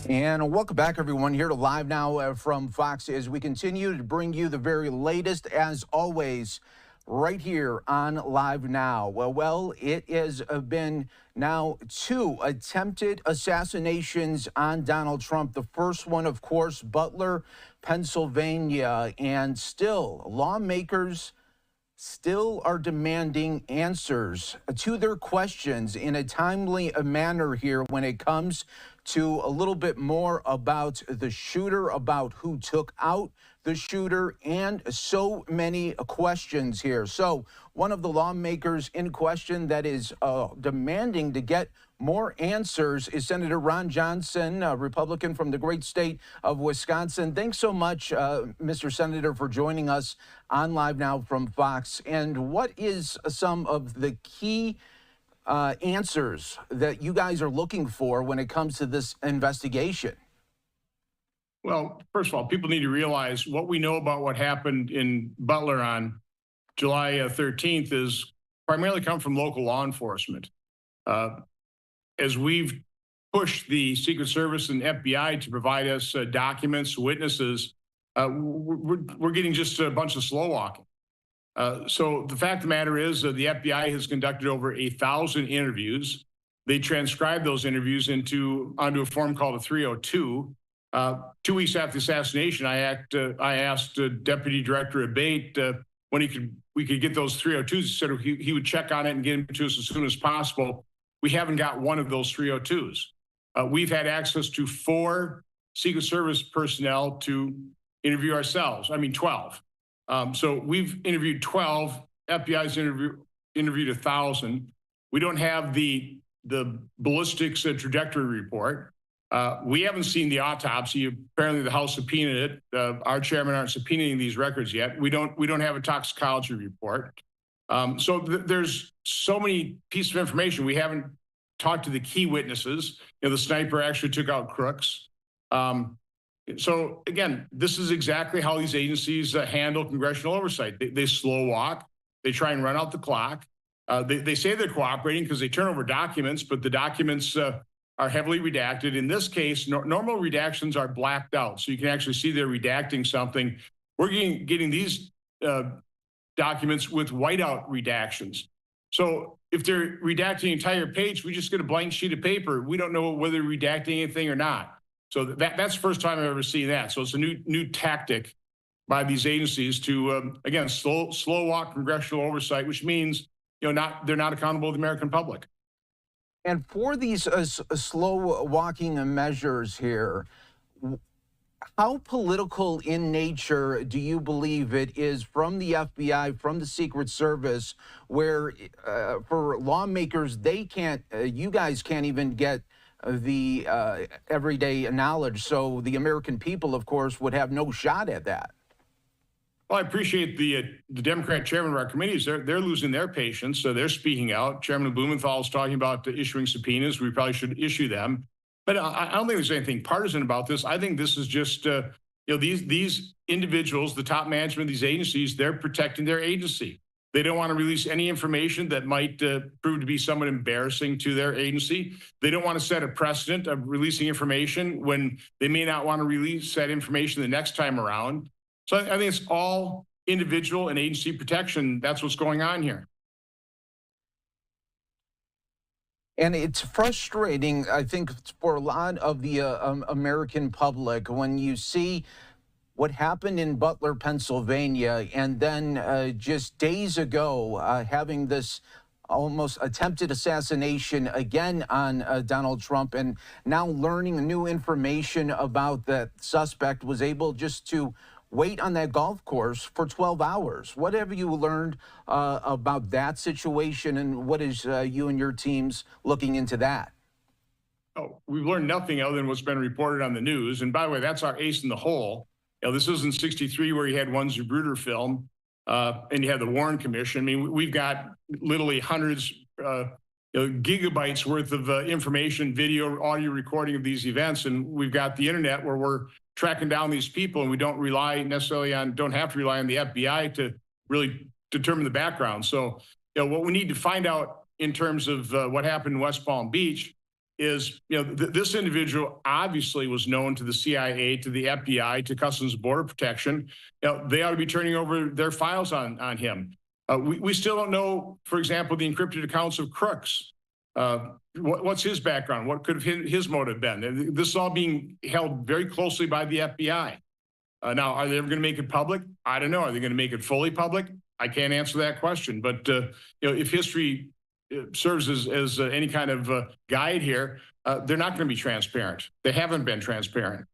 And welcome back, everyone, here to Live Now from Fox as we continue to bring you the very latest, as always, right here on Live Now. Well, it has been now 2 attempted assassinations on Donald Trump. The first one, of course, Butler, Pennsylvania, and still lawmakers still are demanding answers to their questions in a timely manner here when it comes to a little bit more about the shooter, about who took out the shooter, and so many questions here. So one of the lawmakers in question that is demanding to get more answers is Senator Ron Johnson, a Republican from the great state of Wisconsin. Thanks so much, Mr. Senator, for joining us on Live Now from Fox. And what is some of the key answers that you guys are looking for when it comes to this investigation? Well, first of all, people need to realize what we know about what happened in Butler on July 13th is primarily come from local law enforcement. As we've pushed the Secret Service and FBI to provide us documents, witnesses, we're getting just a bunch of slow walking. So the fact of the matter is the FBI has conducted over 1,000 interviews. They transcribed those interviews onto a form called a 302. 2 weeks after the assassination, I asked Deputy Director Abate when we could get those 302s. He said he would check on it and get them to us as soon as possible. We haven't got one of those 302s. We've had access to 4 Secret Service personnel to interview ourselves. I mean, 12. So we've interviewed 12. FBI's interviewed 1,000. We don't have the ballistics trajectory report. We haven't seen the autopsy. Apparently, the House subpoenaed it. Our chairman aren't subpoenaing these records yet. We don't have a toxicology report. So there's so many pieces of information. We haven't talked to the key witnesses. The sniper actually took out Crooks. So again, this is exactly how these agencies handle congressional oversight. They slow walk. They try and run out the clock. They say they're cooperating because they turn over documents, but the documents are heavily redacted. In this case, normal redactions are blacked out, so you can actually see they're redacting something. We're getting these documents with whiteout redactions. So if they're redacting the entire page, we just get a blank sheet of paper. We don't know whether they're redacting anything or not. So that's the first time I've ever seen that. So it's a new tactic by these agencies to, again, slow walk congressional oversight, which means they're not accountable to the American public. And for these slow walking measures here, how political in nature do you believe it is from the FBI, from the Secret Service, where for lawmakers, they can't, you guys can't even get the everyday knowledge. So the American people, of course, would have no shot at that. Well, I appreciate the Democrat chairman of our committees. They're losing their patience, so they're speaking out. Chairman Blumenthal is talking about issuing subpoenas. We probably should issue them. But I don't think there's anything partisan about this. I think this is just, these individuals, the top management of these agencies, they're protecting their agency. They don't want to release any information that might prove to be somewhat embarrassing to their agency. They don't want to set a precedent of releasing information when they may not want to release that information the next time around. So I think it's all individual and agency protection. That's what's going on here. And it's frustrating, I think, for a lot of the American public when you see what happened in Butler, Pennsylvania, and then just days ago having this almost attempted assassination again on Donald Trump, and now learning new information about that suspect was able just to wait on that golf course for 12 hours. What have you learned about that situation, and what is you and your teams looking into that? Oh, we've learned nothing other than what's been reported on the news. And by the way, that's our ace in the hole. This isn't '63 where you had one Zapruder film and you had the Warren Commission. I mean, we've got literally hundreds, gigabytes worth of information, video, audio recording of these events. And we've got the internet where we're tracking down these people, and we don't have to rely on the FBI to really determine the background. So, what we need to find out in terms of what happened in West Palm Beach is, this individual obviously was known to the CIA, to the FBI, to Customs and Border Protection. They ought to be turning over their files on him. We still don't know, for example, the encrypted accounts of Crooks. What's his background? What could his motive been? This is all being held very closely by the FBI. Now, are they ever going to make it public? I don't know. Are they going to make it fully public? I can't answer that question. But if history serves as any kind of guide here, they're not going to be transparent. They haven't been transparent.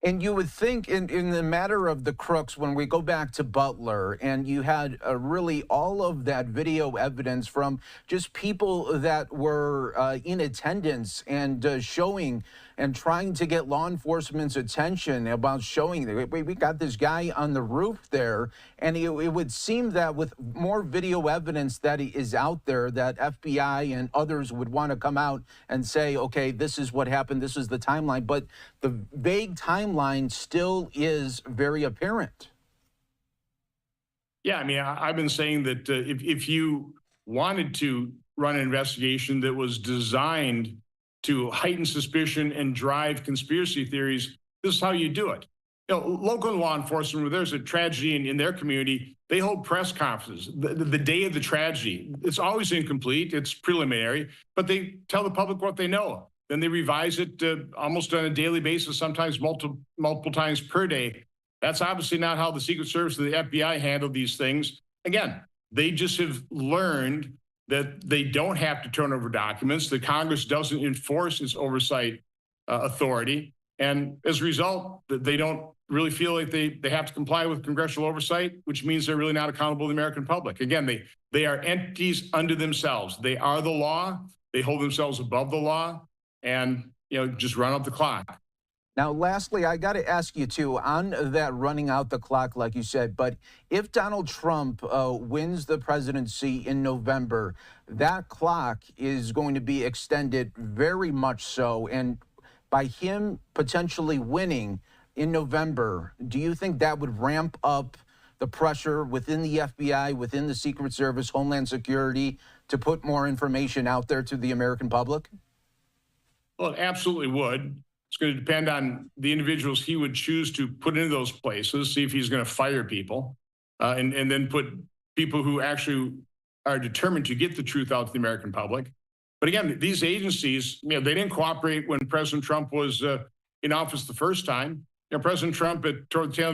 And you would think in the matter of the crooks, when we go back to Butler, and you had really all of that video evidence from just people that were in attendance and showing and trying to get law enforcement's attention about showing that we got this guy on the roof there. And it would seem that with more video evidence that is out there, that FBI and others would want to come out and say, okay, this is what happened, this is the timeline. But the vague timeline still is very apparent. Yeah, I mean, I've been saying that if you wanted to run an investigation that was designed to heighten suspicion and drive conspiracy theories, this is how you do it. Local law enforcement, when there's a tragedy in their community, they hold press conferences the day of the tragedy. It's always incomplete, it's preliminary, but they tell the public what they know. Then they revise it almost on a daily basis, sometimes multiple times per day. That's obviously not how the Secret Service and the FBI handle these things. Again, they just have learned that they don't have to turn over documents, that Congress doesn't enforce its oversight authority. And as a result, they don't really feel like they have to comply with congressional oversight, which means they're really not accountable to the American public. Again, they are entities unto themselves. They are the law. They hold themselves above the law and, just run up the clock. Now, lastly, I got to ask you, too, on that running out the clock, like you said, but if Donald Trump wins the presidency in November, that clock is going to be extended very much so. And by him potentially winning in November, do you think that would ramp up the pressure within the FBI, within the Secret Service, Homeland Security, to put more information out there to the American public? Well, it absolutely would. It's going to depend on the individuals he would choose to put into those places, see if he's going to fire people, and then put people who actually are determined to get the truth out to the American public. But again, these agencies, they didn't cooperate when President Trump was in office the first time. President Trump, toward the tail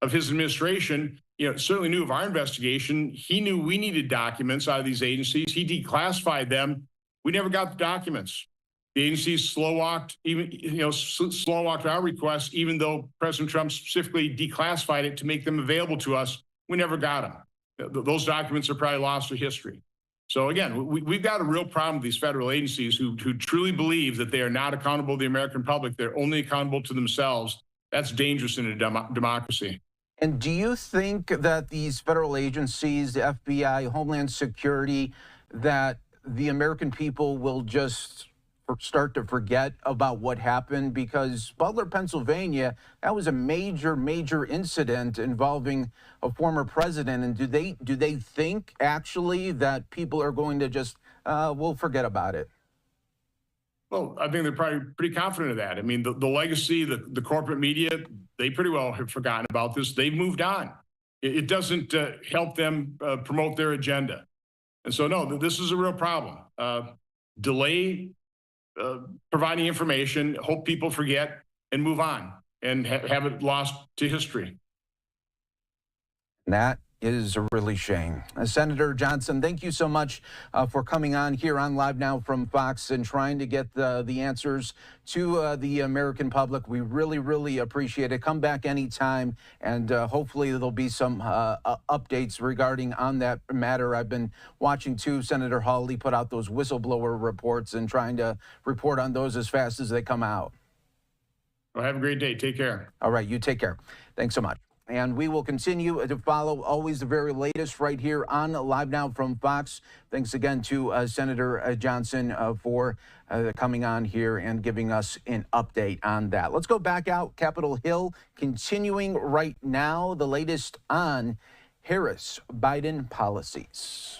of his administration, certainly knew of our investigation. He knew we needed documents out of these agencies. He declassified them. We never got the documents. The agencies slow-walked our requests, even though President Trump specifically declassified it to make them available to us. We never got them. Those documents are probably lost to history. So again, we've got a real problem with these federal agencies who truly believe that they are not accountable to the American public. They're only accountable to themselves. That's dangerous in a democracy. And do you think that these federal agencies, the FBI, Homeland Security, that the American people will just start to forget about what happened? Because Butler, Pennsylvania, that was a major incident involving a former president. And do they think actually that people are going to just we'll forget about it? Well, I think they're probably pretty confident of that. I mean, the legacy, the corporate media, they pretty well have forgotten about this. They've moved on. It doesn't help them promote their agenda. And so, no, this is a real problem. Delay providing information, hope people forget, and move on and have it lost to history. That is a really shame. Senator Johnson, thank you so much for coming on here on Live Now from Fox and trying to get the answers to the American public. We really appreciate it. Come back anytime, and hopefully there'll be some updates regarding on that matter. I've been watching, too, Senator Hawley put out those whistleblower reports and trying to report on those as fast as they come out. Well, have a great day. Take care. All right, you take care. Thanks so much. And we will continue to follow always the very latest right here on Live Now from Fox. Thanks again to Senator Johnson for coming on here and giving us an update on that. Let's go back out Capitol Hill, continuing right now the latest on Harris-Biden policies.